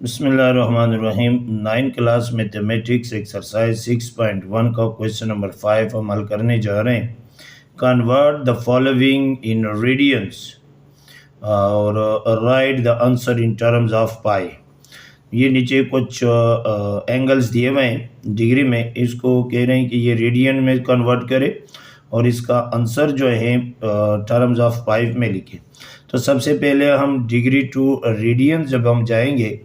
बिस्मिल्लाहिर्रहमानिर्रहीम। 9 class mathematics exercise 6.1 का question number 5 हम हल करने जा रहे हैं। Convert the following in radians और write the answer in terms of pi. ये नीचे कुछ एंगल्स दिए हुए हैं डिग्री में, इसको कह रहे हैं कि ये रेडियन में कन्वर्ट करे और इसका आंसर जो है टर्म्स ऑफ पाई में लिखे। तो सबसे पहले हम डिग्री टू रेडियन जब हम जाएंगे,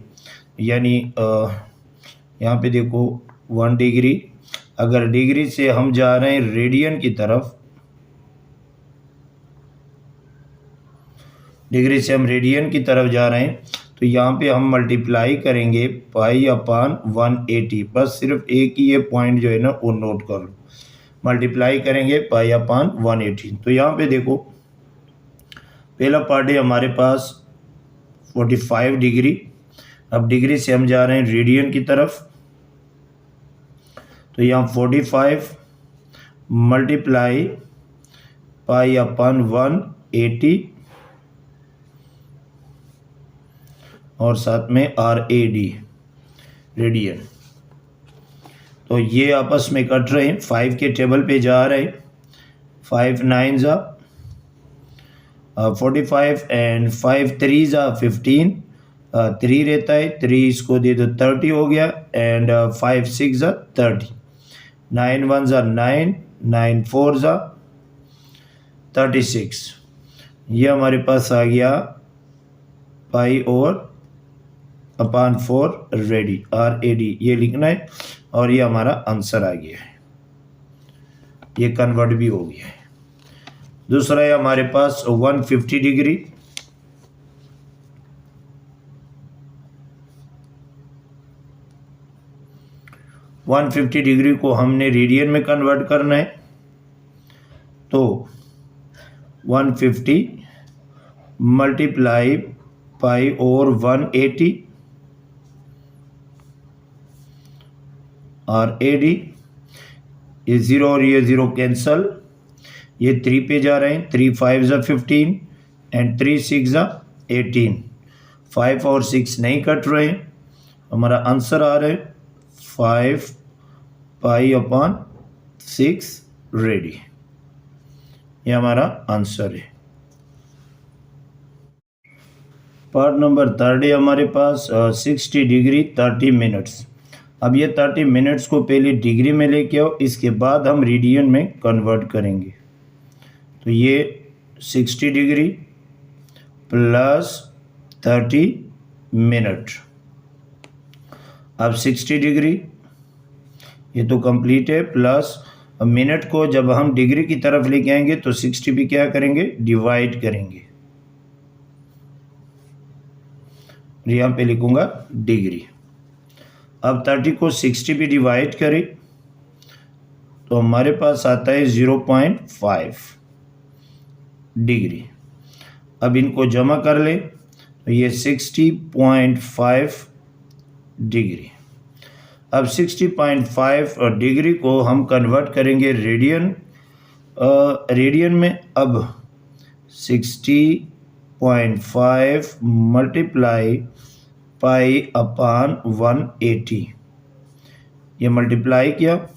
यानी यहाँ पे देखो 1 डिग्री, अगर डिग्री से हम जा रहे हैं रेडियन की तरफ, डिग्री से हम रेडियन की तरफ जा रहे हैं, तो यहाँ पे हम मल्टीप्लाई करेंगे पाई अपान 180। बस सिर्फ एक ही ये पॉइंट जो है ना वो नोट कर लो, मल्टीप्लाई करेंगे पाई अपान 180। तो यहाँ पे देखो पहला पार्ट है हमारे पास 45 डिग्री। अब डिग्री से हम जा रहे हैं रेडियन की तरफ, तो यहाँ 45 मल्टीप्लाई पाई अपान 180 और साथ में RAD रेडियन। तो ये आपस में कट रहे हैं, 5 के टेबल पे जा रहे हैं। 5 9 जा 45 एंड 5 3 जा 15, 3 रहता है, 3 इसको दे दो 30 हो गया, एंड 5 6 जा 30, 9 1 जा 9, 9 4 जा 36। ये हमारे पास आ गया पाई और अपान 4 रेडी RAD ये लिखना है, और ये हमारा आंसर आ गया है, ये कन्वर्ट भी हो गया है। दूसरा है हमारे पास 150 डिग्री। वन 150 डिग्री को हमने रेडियन में कन्वर्ट करना है, तो 150 मल्टीप्लाई पाई और 180 RAD। ये 0 और ये 0 कैंसल, ये 3 पे जा रहे हैं, 3 5 जा 15 एंड 3 6 जा 18। 5 और 6 नहीं कट रहे हैं, हमारा आंसर आ रहा है 5 पाई अपान 6 रेडी। ये हमारा आंसर है। पार्ट नंबर 3 है हमारे पास 60 डिग्री 30 मिनट्स। अब ये 30 मिनट्स को पहले डिग्री में लेके आओ, इसके बाद हम रेडियन में कन्वर्ट करेंगे। तो ये 60 डिग्री प्लस 30 मिनट। अब 60 डिग्री ये तो कंप्लीट है, प्लस मिनट को जब हम डिग्री की तरफ लेके आएंगे तो 60 भी क्या करेंगे, डिवाइड करेंगे। यहाँ पे लिखूंगा डिग्री। अब 30 को 60 भी डिवाइड करें तो हमारे पास आता है 0.5 डिग्री। अब इनको जमा कर ले तो ये 60.5 डिग्री। अब 60.5 डिग्री को हम कन्वर्ट करेंगे रेडियन रेडियन में। अब 60.5 मल्टीप्लाई पाई अपान 180, ये मल्टीप्लाई किया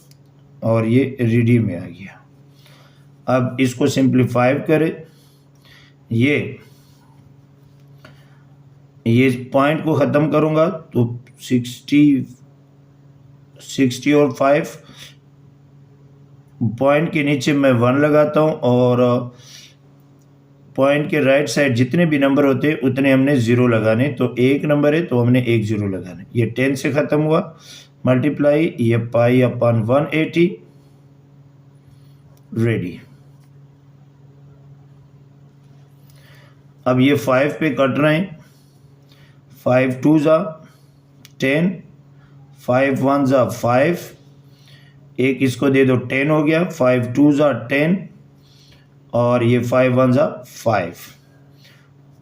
और ये रेडी में आ गया। अब इसको सिंप्लीफाई करें, ये पॉइंट को ख़त्म करूँगा तो 60 और 5 पॉइंट के नीचे मैं 1 लगाता हूँ, और पॉइंट के राइट साइड जितने भी नंबर होते हैं उतने हमने 0 लगाने। तो एक नंबर है तो हमने 1 0 लगाने। ये 10 से ख़त्म हुआ, मल्टीप्लाई ये पाई अपान 180 रेडी। अब ये 5 पे कट रहे हैं, 5 2 जा 10, 5 1 जा 5, एक इसको दे दो 10 हो गया, 5 2 जा 10 और ये 5 1 जा 5।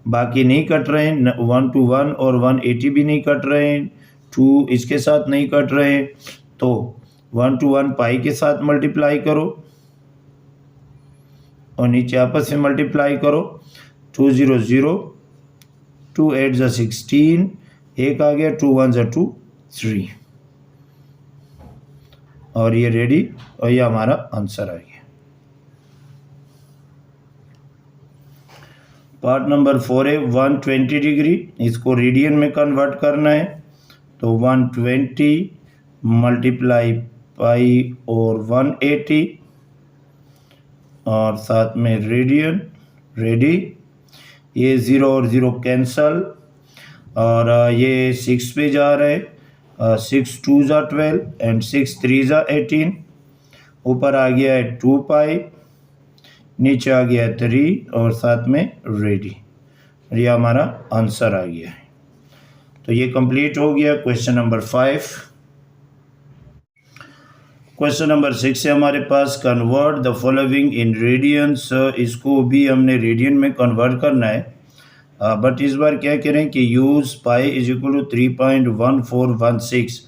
बाकी नहीं कट रहे हैं, 1 to 1 और 180 भी नहीं कट रहे हैं, 2 इसके साथ नहीं कट रहे हैं। तो 1 to 1 पाई के साथ मल्टीप्लाई करो और नीचे आपस में मल्टीप्लाई करो। 2 0 0, 2 8 जा 16, एक आ गया, 2 1 2 3, और ये रेडी, और ये हमारा आंसर आ गया। पार्ट नंबर 4 है 120 डिग्री, इसको रेडियन में कन्वर्ट करना है। तो 120 मल्टीप्लाई पाई और 180 और साथ में रेडियन, रेडी। ये 0 और 0 कैंसल, और ये 6 पे जा रहे हैं। 6 2 ज़ा 12 एंड 6 3 ज़ा 18। ऊपर आ गया है 2 पाई, नीचे आ गया है 3 और साथ में रेडी। ये हमारा आंसर आ गया है। तो ये कंप्लीट हो गया क्वेश्चन नंबर 5। क्वेश्चन नंबर 6 है हमारे पास, convert the following in radians. इसको भी हमने रेडियन में कन्वर्ट करना है, बट इस बार क्या करें कि use pi is equal to 3.1416।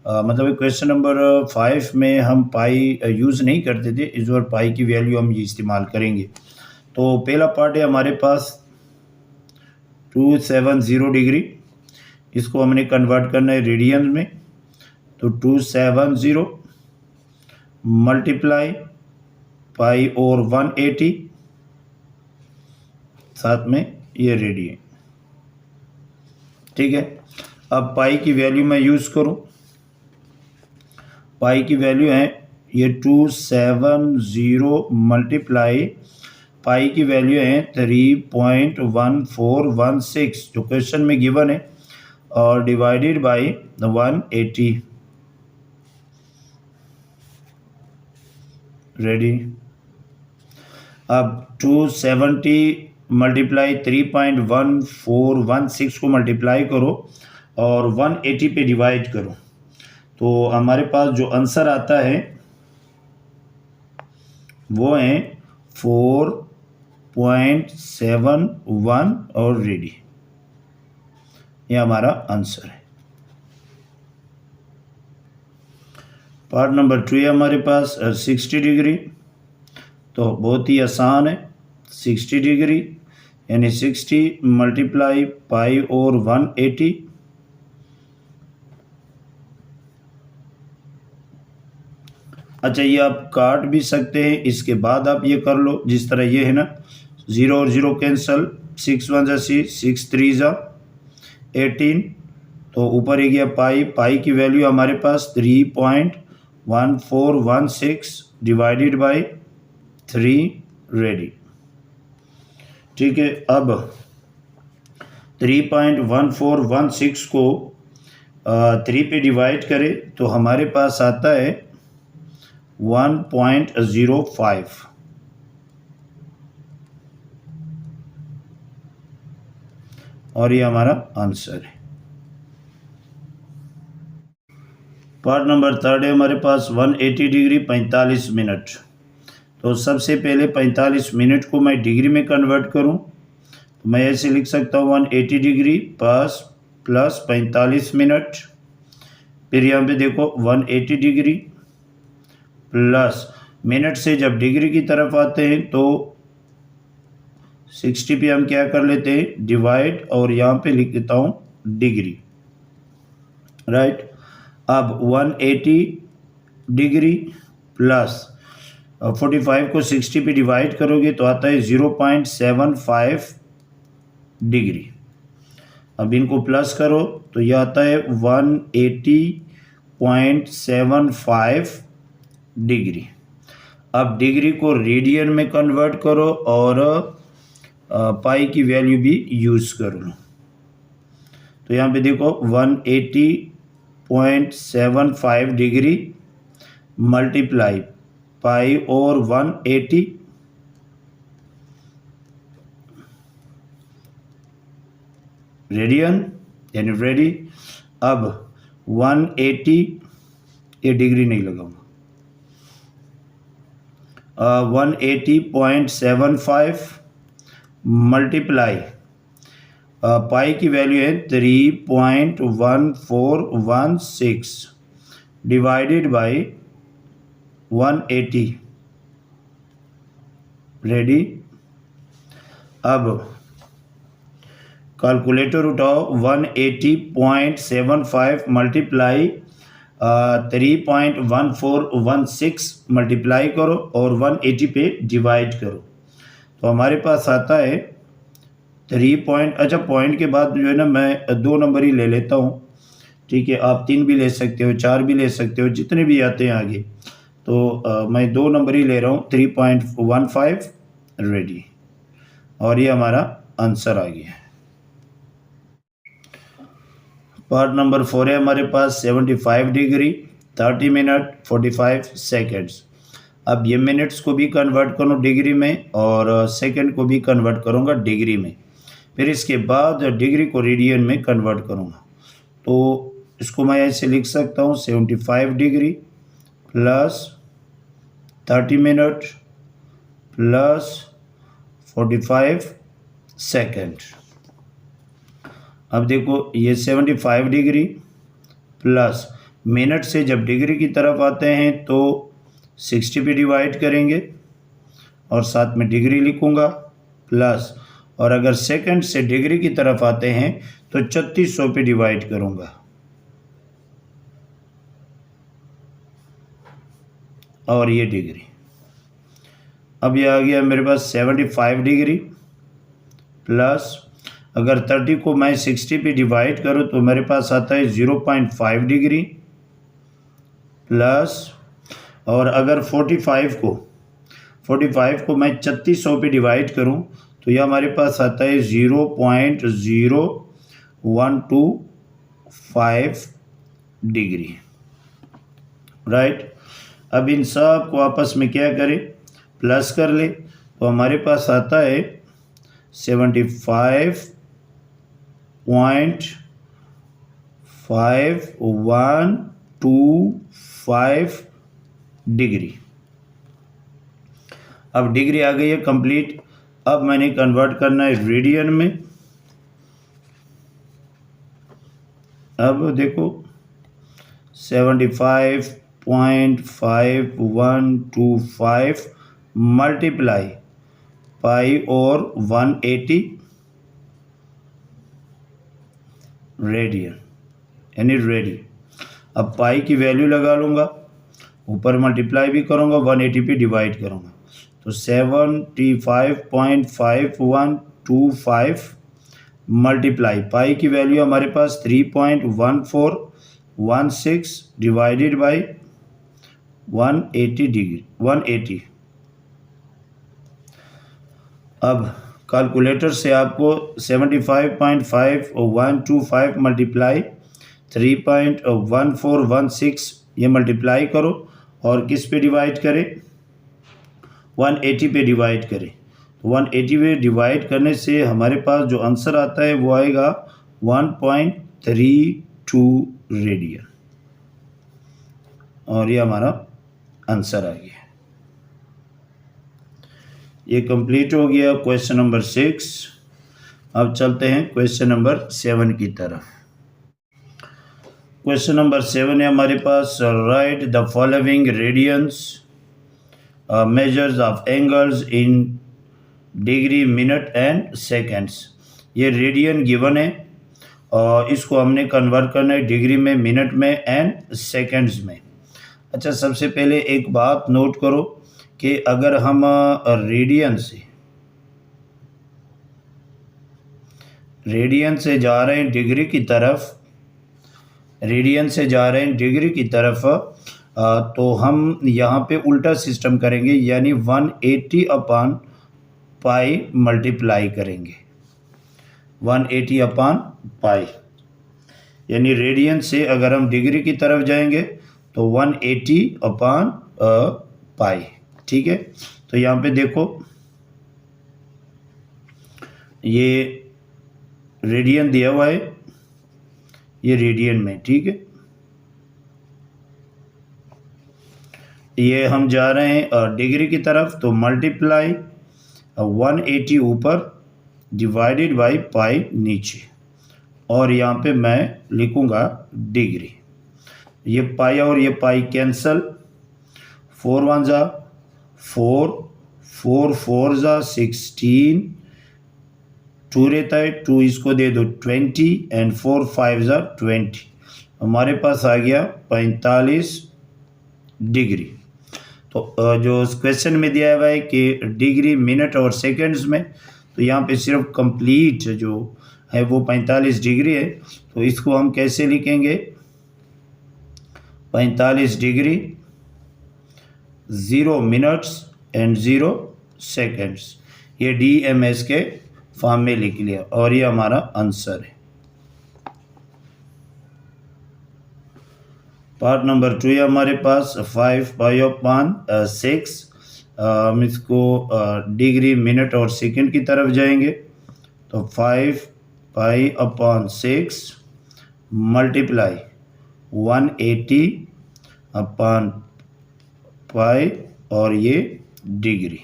मतलब क्वेश्चन नंबर 5 में हम पाई यूज़ नहीं करते थे, इस बार पाई की वैल्यू हम ये इस्तेमाल करेंगे। तो पहला पार्ट है हमारे पास 270 डिग्री, इसको हमने कन्वर्ट करना है रेडियन में। तो 270 मल्टीप्लाई पाई और 180, साथ में ये रेडियन, ठीक है। अब पाई की वैल्यू मैं यूज़ करूं, पाई की वैल्यू है ये 270 मल्टीप्लाई, पाई की वैल्यू है 3.1416 जो क्वेश्चन में गिवन है, और डिवाइडेड बाई 180, रेडी। अब 270 मल्टीप्लाई 3.1416 को मल्टीप्लाई करो और 180 पे डिवाइड करो, तो हमारे पास जो आंसर आता है वो है 4.71 और रेडी। ये हमारा आंसर है। पार्ट नंबर 2 है हमारे पास 60 डिग्री, तो बहुत ही आसान है। 60 डिग्री यानी 60 मल्टीप्लाई पाई और 180, अच्छा ये आप काट भी सकते हैं, इसके बाद आप ये कर लो जिस तरह ये है ना, 0 और 0 कैंसल, 6 1 ज़ा 6, 6 3 ज़ा 18, तो ऊपर ही गया पाई, पाई की वैल्यू हमारे पास 3.1416 डिवाइडेड बाई 3, रेडी, ठीक है। अब 3.1416 को 3 पे डिवाइड करें तो हमारे पास आता है 1.05, और ये हमारा आंसर है। पार्ट नंबर 3 है हमारे पास 180 डिग्री 45 मिनट, तो सबसे पहले 45 मिनट को मैं डिग्री में कन्वर्ट करूं, तो मैं ऐसे लिख सकता हूँ 180 डिग्री प्लस 45 मिनट, फिर यहाँ पे देखो 180 डिग्री प्लस मिनट से जब डिग्री की तरफ आते हैं तो 60 पे हम क्या कर लेते हैं डिवाइड, और यहाँ पे लिख देता हूँ डिग्री, राइट। अब 180 डिग्री प्लस 45 को 60 पे डिवाइड करोगे तो आता है 0.75 डिग्री। अब इनको प्लस करो तो यह आता है 180.75 डिग्री। अब डिग्री को रेडियन में कन्वर्ट करो और पाई की वैल्यू भी यूज़ कर लो, तो यहाँ पे देखो 180.75 डिग्री मल्टीप्लाई पाई और 180, रेडियन यानी रेडी। अब 180, ये डिग्री नहीं लगाऊंगा, 180.75 मल्टीप्लाई पाई की वैल्यू है 3.1416 डिवाइडेड बाई 180, रेडी। अब कैलकुलेटर उठाओ, 180.75 मल्टीप्लाई 3.1416 मल्टीप्लाई करो और 180 पे डिवाइड करो। तो हमारे पास आता है 3 अच्छा पॉइंट के बाद जो है ना मैं 2 नंबर ही ले लेता हूँ, ठीक है। आप 3 भी ले सकते हो, 4 भी ले सकते हो, जितने भी आते हैं आगे। तो मैं 2 नंबर ही ले रहा हूँ, 3.15 रेडी। और ये हमारा आंसर आ गया। पार्ट नंबर 4 है हमारे पास 75 डिग्री 30 मिनट 45 सेकेंड्स। अब ये मिनट्स को भी कन्वर्ट करूँ डिग्री में और सेकंड को भी कन्वर्ट करूँगा डिग्री में, फिर इसके बाद डिग्री को रेडियन में कन्वर्ट करूँगा। तो इसको मैं ऐसे लिख सकता हूँ 75 degree plus 30 minute plus 45 second. अब देखो ये 75 डिग्री प्लस मिनट से जब डिग्री की तरफ आते हैं तो 60 पे डिवाइड करेंगे और साथ में डिग्री लिखूँगा प्लस, और अगर सेकंड से डिग्री की तरफ आते हैं तो 3600 पे डिवाइड करूँगा और ये डिग्री। अब ये आ गया मेरे पास 75 डिग्री प्लस, अगर 30 को मैं 60 पे डिवाइड करूँ तो मेरे पास आता है 0.5 डिग्री प्लस, और अगर 45 को मैं 3600 पे डिवाइड करूँ तो यह हमारे पास आता है 0.0125 डिग्री, राइट। अब इन सब को आपस में क्या करें, प्लस कर ले, तो हमारे पास आता है 75.5125 डिग्री। अब डिग्री आ गई है कंप्लीट। अब मैंने कन्वर्ट करना है रेडियन में। अब देखो 75.5125 मल्टीप्लाई पाई और 180 रेडियन यानी रेडी। अब पाई की वैल्यू लगा लूँगा, ऊपर मल्टीप्लाई भी करूँगा, 180 पे डिवाइड करूँगा, तो 75.5125 मल्टीप्लाई पाई की वैल्यू हमारे पास 3.1416 डिवाइडेड बाई 180 डिग्री 180। अब कैलकुलेटर से आपको 75.5125 मल्टीप्लाई 3.1416 ये मल्टीप्लाई करो और किस पे डिवाइड करें, 180 पे डिवाइड करें। 180 पे डिवाइड करने से हमारे पास जो आंसर आता है वो आएगा 1.32 रेडियन, और ये हमारा आंसर आ गया। ये कंप्लीट हो गया क्वेश्चन नंबर 6। अब चलते हैं क्वेश्चन नंबर 7 की तरफ। क्वेश्चन नंबर 7 है हमारे पास, write the following radians measures of angles in degree minute and seconds. ये रेडियन गिवन है और इसको हमने कन्वर्ट करना है डिग्री में, मिनट में एंड सेकेंड्स में। अच्छा, सबसे पहले एक बात नोट करो कि अगर हम रेडियन से जा रहे हैं डिग्री की तरफ, तो हम यहाँ पे उल्टा सिस्टम करेंगे, यानी 180 अपॉन पाई मल्टीप्लाई करेंगे, 180 अपॉन पाई, यानी रेडियन से अगर हम डिग्री की तरफ जाएंगे तो 180 अपॉन पाई, ठीक है। तो यहाँ पे देखो ये रेडियन दिया हुआ है, ये रेडियन में, ठीक है। ये हम जा रहे हैं डिग्री की तरफ, तो मल्टीप्लाई 180 ऊपर डिवाइडेड बाई पाई नीचे, और यहाँ पे मैं लिखूँगा डिग्री। ये पाई और ये पाई कैंसल, 4 1 जा 4, 4 4 जा 16, 2 रहता है, 2 इसको दे दो 20 एंड 4 5 20, हमारे पास आ गया 45 डिग्री। तो जो क्वेश्चन में दिया हुआ है कि डिग्री मिनट और सेकंड्स में, तो यहाँ पे सिर्फ कंप्लीट जो है वो 45 डिग्री है। तो इसको हम कैसे लिखेंगे, 45 डिग्री 0 मिनट्स एंड 0 सेकंड्स, ये DMS के फॉर्म में लिख लिया और ये हमारा आंसर है। पार्ट नंबर 2 है हमारे पास 5 पाई अपॉन 6। हम इसको डिग्री मिनट और सेकंड की तरफ जाएंगे, तो 5 pi upon 6 multiply 180 upon pi और ये डिग्री,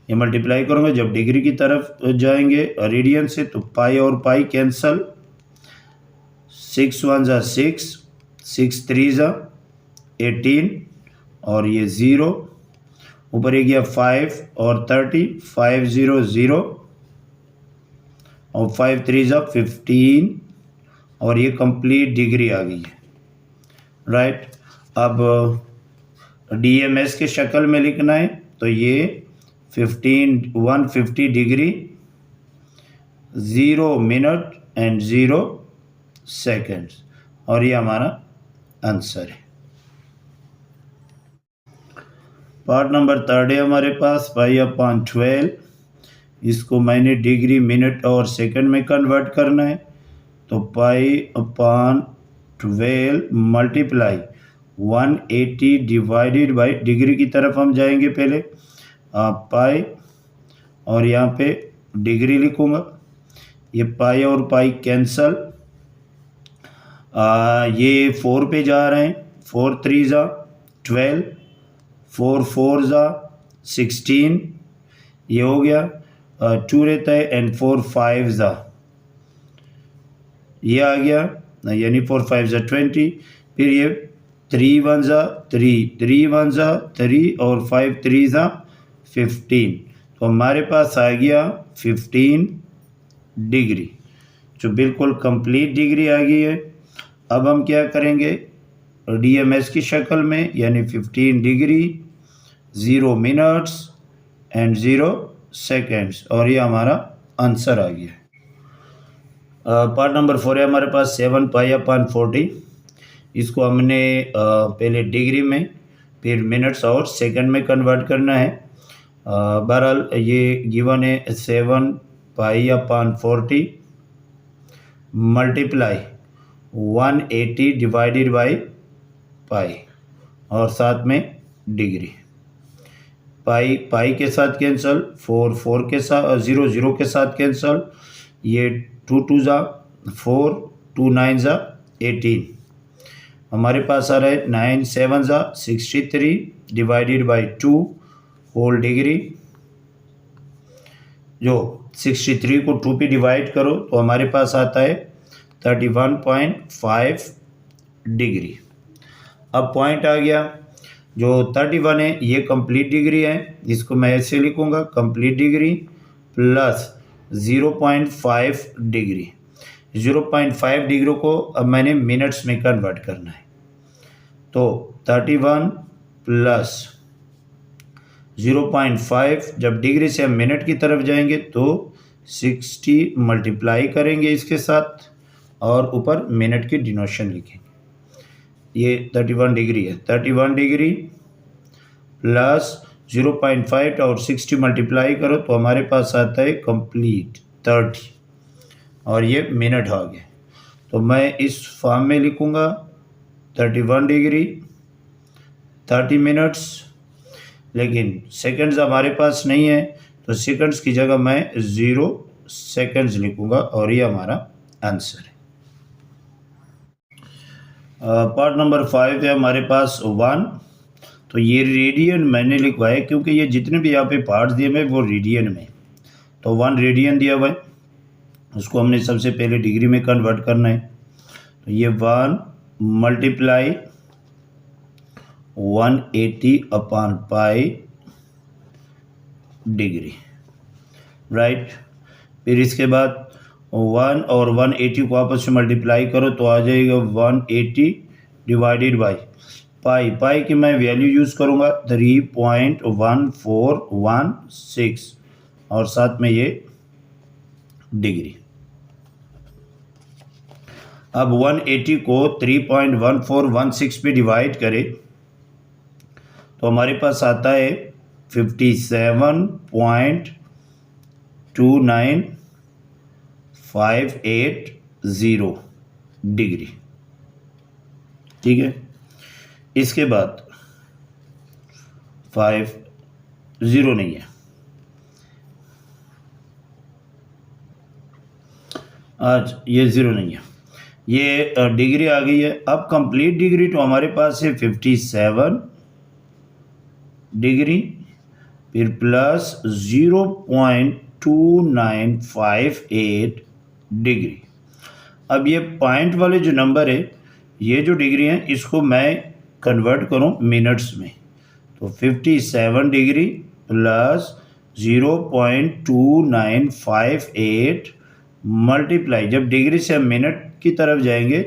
ये मल्टीप्लाई करूँगा जब डिग्री की तरफ जाएंगे रेडियन से, तो पाई और पाई कैंसल, 6 1 6, 6 3 18 और ये 0, ऊपर ये गया 5 और 30, 5 0 0 और 5 3 15 और ये कंप्लीट डिग्री आ गई है, राइट। अब DMS के शक्ल में लिखना है, तो ये 150 डिग्री 0 मिनट एंड 0 सेकेंड्स और ये हमारा आंसर है। पार्ट नंबर 3 है हमारे पास पाई अपॉन 12, इसको मैंने डिग्री मिनट और सेकंड में कन्वर्ट करना है, तो pi upon 12 multiply 180 divided by, degree की तरफ हम जाएंगे पहले, पाई और यहाँ पे डिग्री लिखूँगा, ये पाई और पाई कैंसल, ये 4 पे जा रहे हैं, 4 3 12, 4 4 16, ये हो गया, 2 रहता है एंड 4 5 ये आ गया, यानी 4 5 20, फिर ये 3 1 3, 3 1 3 और 5 3 15, तो हमारे पास आ गया 15 डिग्री, जो बिल्कुल कंप्लीट डिग्री आ गई है। अब हम क्या करेंगे, DMS की शक्ल में, यानी 15 डिग्री 0 मिनट्स एंड 0 सेकेंड्स और ये हमारा आंसर आ गया। पार्ट नंबर 4 है हमारे पास 7 पाई अपॉन 40, इसको हमने पहले डिग्री में फिर मिनट्स और सेकंड में कन्वर्ट करना है। बहरहाल ये गिवन है 7 pi upon 40 multiply 180 divided by pi और साथ में डिग्री, पाई पाई के साथ कैंसल, 4 4 के साथ 0 0 के साथ कैंसल, ये 2 2 4, 2 9 18, हमारे पास आ रहा है 9 7 63 डिवाइडेड बाई 2 होल डिग्री, जो 63 को 2 पे डिवाइड करो तो हमारे पास आता है 31.5 डिग्री। अब पॉइंट आ गया, जो 31 है ये कंप्लीट डिग्री है, इसको मैं ऐसे लिखूँगा, complete degree plus 0.5 degree, 0.5 degree को अब मैंने मिनट्स में कन्वर्ट करना है, तो 31 प्लस 0.5, जब डिग्री से हम मिनट की तरफ जाएंगे तो 60 मल्टीप्लाई करेंगे इसके साथ और ऊपर मिनट की डिनोशन लिखेंगे, ये 31 डिग्री है, 31 डिग्री प्लस 0.5 और 60 मल्टीप्लाई करो तो हमारे पास आता है कंप्लीट 30 और ये मिनट आ गए, तो मैं इस फॉर्म में लिखूँगा 31 डिग्री 30 मिनट्स, लेकिन सेकंड्स हमारे पास नहीं है तो सेकंड्स की जगह मैं 0 सेकंड्स लिखूँगा और ये हमारा आंसर है। पार्ट नंबर 5 है हमारे पास 1, तो ये रेडियन मैंने लिखवाया क्योंकि ये जितने भी यहाँ पे पार्ट्स दिए हुए वो रेडियन में, तो 1 रेडियन दिया हुआ है, उसको हमने सबसे पहले डिग्री में कन्वर्ट करना है, तो ये 1 multiply 180 upon pi degree, right. फिर इसके बाद 1 और 180 को आपस में मल्टीप्लाई करो तो आ जाएगा 180 डिवाइडेड बाई पाई। पाई की मैं वैल्यू यूज़ करूँगा 3.1416 और साथ में ये डिग्री। अब 180 को 3.1416 पे डिवाइड करें तो हमारे पास आता है 57.2958 डिग्री। ठीक है, इसके बाद 50 नहीं है, आज ये 0 नहीं है, ये डिग्री आ गई है। अब कंप्लीट डिग्री तो हमारे पास है 57 डिग्री, फिर प्लस 0.2958 डिग्री। अब ये पॉइंट वाले जो नंबर है, ये जो डिग्री है, इसको मैं कन्वर्ट करूं मिनट्स में, तो 57 डिग्री प्लस 0.2958 मल्टीप्लाई, जब डिग्री से हम मिनट की तरफ जाएंगे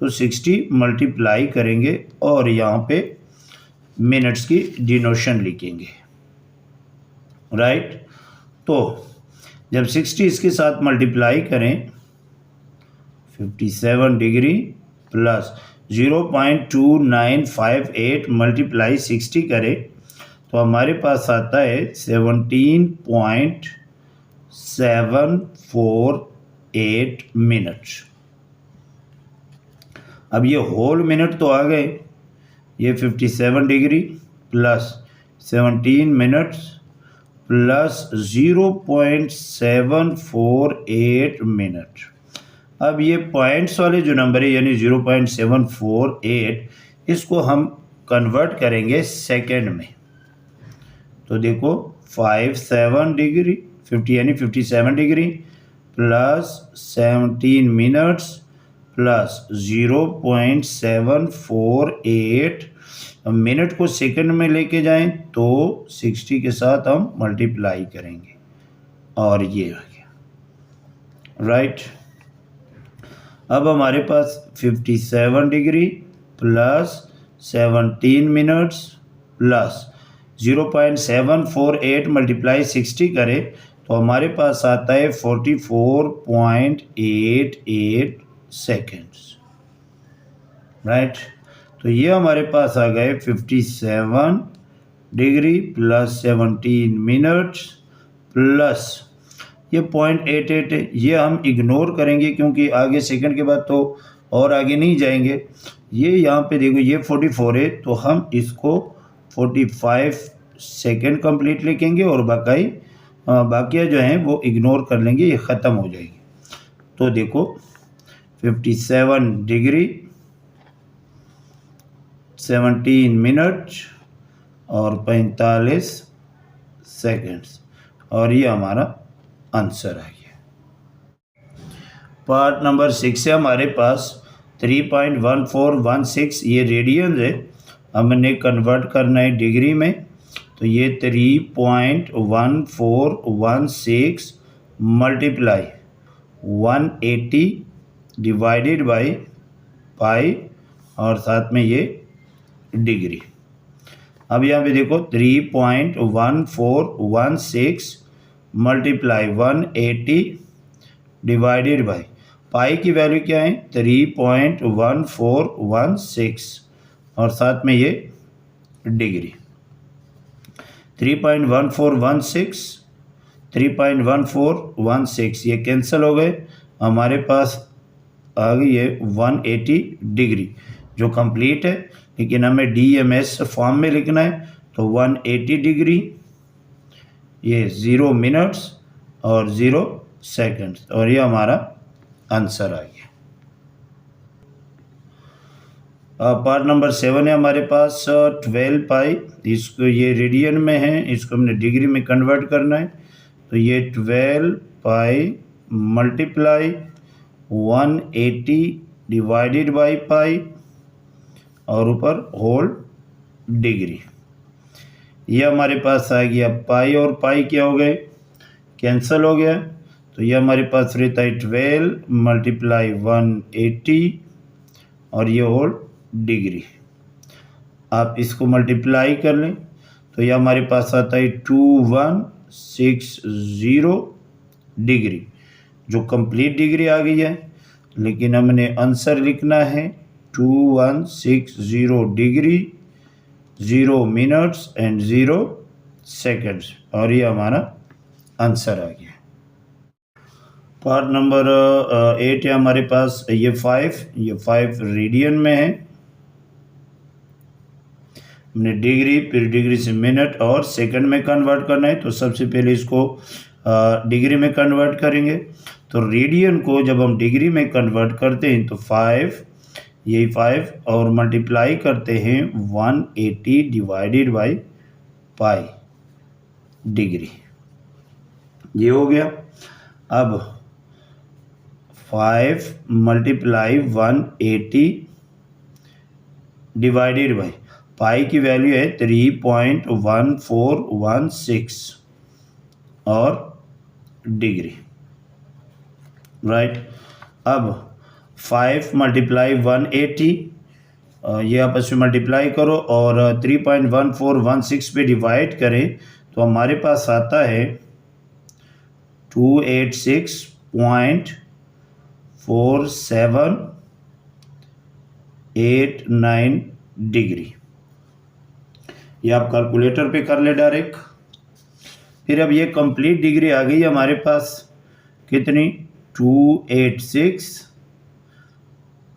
तो 60 मल्टीप्लाई करेंगे और यहाँ पे मिनट्स की डिनोशन लिखेंगे, राइट। तो जब 60 इसके साथ मल्टीप्लाई करें, 57 डिग्री प्लस 0.2958 मल्टीप्लाई 60 करें तो हमारे पास आता है 17.748 मिनट। अब ये होल मिनट तो आ गए, ये 57 degree plus 17 minutes plus 0.748 minute. अब ये पॉइंट्स वाले जो नंबर है यानी 0.748, इसको हम कन्वर्ट करेंगे सेकेंड में। तो देखो 57 डिग्री 50 यानी 57 degree plus 17 minutes plus 0.748, minute को सेकंड में लेके जाएं तो 60 के साथ हम मल्टीप्लाई करेंगे और ये आ गया, राइट। अब हमारे पास 57 degree plus 17 minutes plus 0.748 multiply 60 करें तो हमारे पास आता है 44.88 सेकेंड्स, राइट। तो ये हमारे पास आ गए 57 डिग्री प्लस 17 मिनट्स प्लस ये 0.88 है, ये हम इग्नोर करेंगे क्योंकि आगे सेकंड के बाद तो और आगे नहीं जाएंगे। ये यहाँ पे देखो ये 44 है तो हम इसको 45 सेकेंड कंप्लीट लिखेंगे और बाकिया जो हैं वो इग्नोर कर लेंगे, ये ख़त्म हो जाएगी। तो देखो 57 डिग्री 17 मिनट और 45 सेकेंड्स और ये हमारा आंसर आ गया। पार्ट नंबर 6 है हमारे पास 3.1416, ये रेडियन है, हमने कन्वर्ट करना है डिग्री में। तो ये 3.1416 मल्टीप्लाई 180 डिवाइडेड बाई पाई और साथ में ये डिग्री। अब यहाँ पे देखो 3.1416 मल्टीप्लाई 180 डिवाइडेड बाई पाई की वैल्यू क्या है 3.1416 और साथ में ये डिग्री। 3.1416 ये कैंसिल हो गए, हमारे पास आ गई है 180 डिग्री जो कंप्लीट है, लेकिन हमें DMS फॉर्म में लिखना है। तो 180 डिग्री ये 0 मिनट्स और 0 सेकंड्स और ये हमारा आंसर आ गया। पार्ट नंबर 7 है हमारे पास 12 पाई, इसको ये रेडियन में है, इसको हमने डिग्री में कन्वर्ट करना है। तो ये 12 पाई मल्टीप्लाई 180 डिवाइडेड बाई पाई और ऊपर होल डिग्री। ये हमारे पास आ गया पाई और पाई क्या हो गए कैंसिल हो गया, तो ये हमारे पास रहता है 12 मल्टीप्लाई 180 और ये होल डिग्री। आप इसको मल्टीप्लाई कर लें तो ये हमारे पास आता है 2160 डिग्री, जो कंप्लीट डिग्री आ गई है। लेकिन हमने आंसर लिखना है 2160 डिग्री 0 मिनट्स एंड 0 सेकेंड्स, और ये हमारा आंसर आ गया। पार्ट नंबर 8 है हमारे पास, ये 5 रेडियन में है। हमने डिग्री, फिर डिग्री से मिनट और सेकंड में कन्वर्ट करना है, तो सबसे पहले इसको डिग्री में कन्वर्ट करेंगे। तो रेडियन को जब हम डिग्री में कन्वर्ट करते हैं तो 5 और मल्टीप्लाई करते हैं 180 डिवाइडेड बाई पाई डिग्री, ये हो गया। अब 5 मल्टीप्लाई 180 डिवाइडेड बाई पाई की वैल्यू है 3.1416 और डिग्री, राइट। अब 5 मल्टीप्लाई 180, ये आपस में मल्टीप्लाई करो और 3.1416 पे डिवाइड करें तो हमारे पास आता है 286.4789 डिग्री। ये आप कैलकुलेटर पे कर ले डायरेक्ट। फिर अब ये कंप्लीट डिग्री आ गई हमारे पास, कितनी 286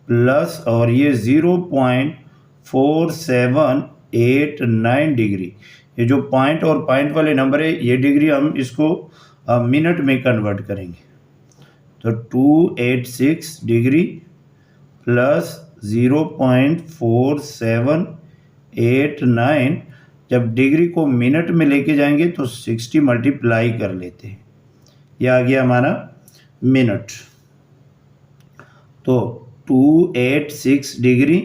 प्लस और ये 0.4789 डिग्री। ये जो पॉइंट और पॉइंट वाले नंबर है, ये डिग्री हम इसको मिनट में कन्वर्ट करेंगे। तो 286 डिग्री प्लस 0.4789, जब डिग्री को मिनट में लेके जाएंगे तो 60 मल्टीप्लाई कर लेते हैं, यह आ गया हमारा मिनट। तो 286 डिग्री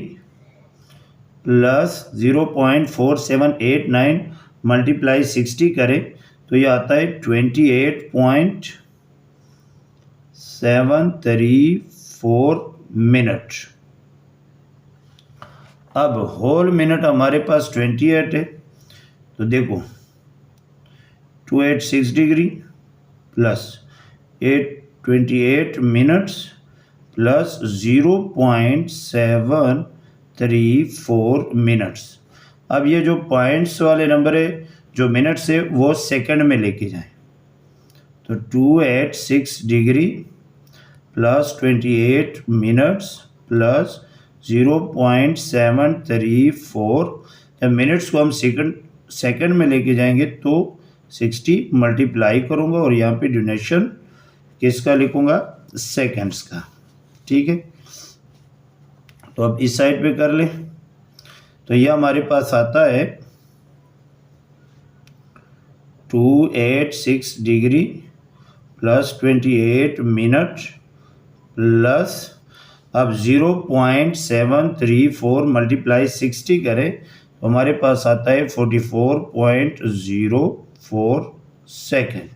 प्लस 0.4789 मल्टीप्लाई 60 करें तो ये आता है 28.734 मिनट। अब होल मिनट हमारे पास 28 है, तो देखो 286 degree plus 28 minutes plus 0.734 minutes. अब ये जो पॉइंट्स वाले नंबर है, जो मिनट्स है, वो सेकंड में लेके जाएं। तो 286 डिग्री प्लस 28 मिनट्स प्लस 0.734, जब मिनट्स को हम सेकंड में लेके जाएंगे तो 60 मल्टीप्लाई करूँगा और यहाँ पे ड्यूरेशन किसका लिखूँगा, सेकंड्स का, ठीक है। तो अब इस साइड पे कर ले, तो यह हमारे पास आता है 286 डिग्री प्लस 28 मिनट प्लस, अब 0.734 मल्टीप्लाई 60 करें तो हमारे पास आता है 44.04 सेकेंड।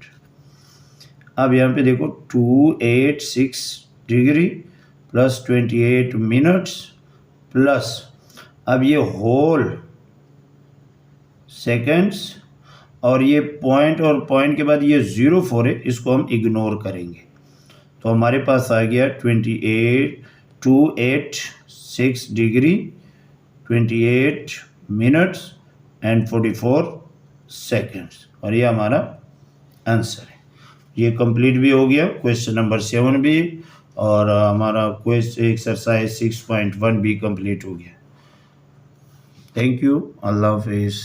अब यहाँ पे देखो 286 डिग्री प्लस 28 मिनट्स प्लस, अब ये होल सेकेंड्स और ये पॉइंट और पॉइंट के बाद ये 04 है, इसको हम इग्नोर करेंगे। तो हमारे पास आ गया 286 डिग्री 28 मिनट्स एंड 44 सेकेंड्स, और ये हमारा आंसर है। ये कंप्लीट भी हो गया क्वेश्चन नंबर 7 भी, और हमारा क्वेश्चन एक्सरसाइज 6.1 भी कंप्लीट हो गया। थैंक यू, अल्लाह हाफिज़।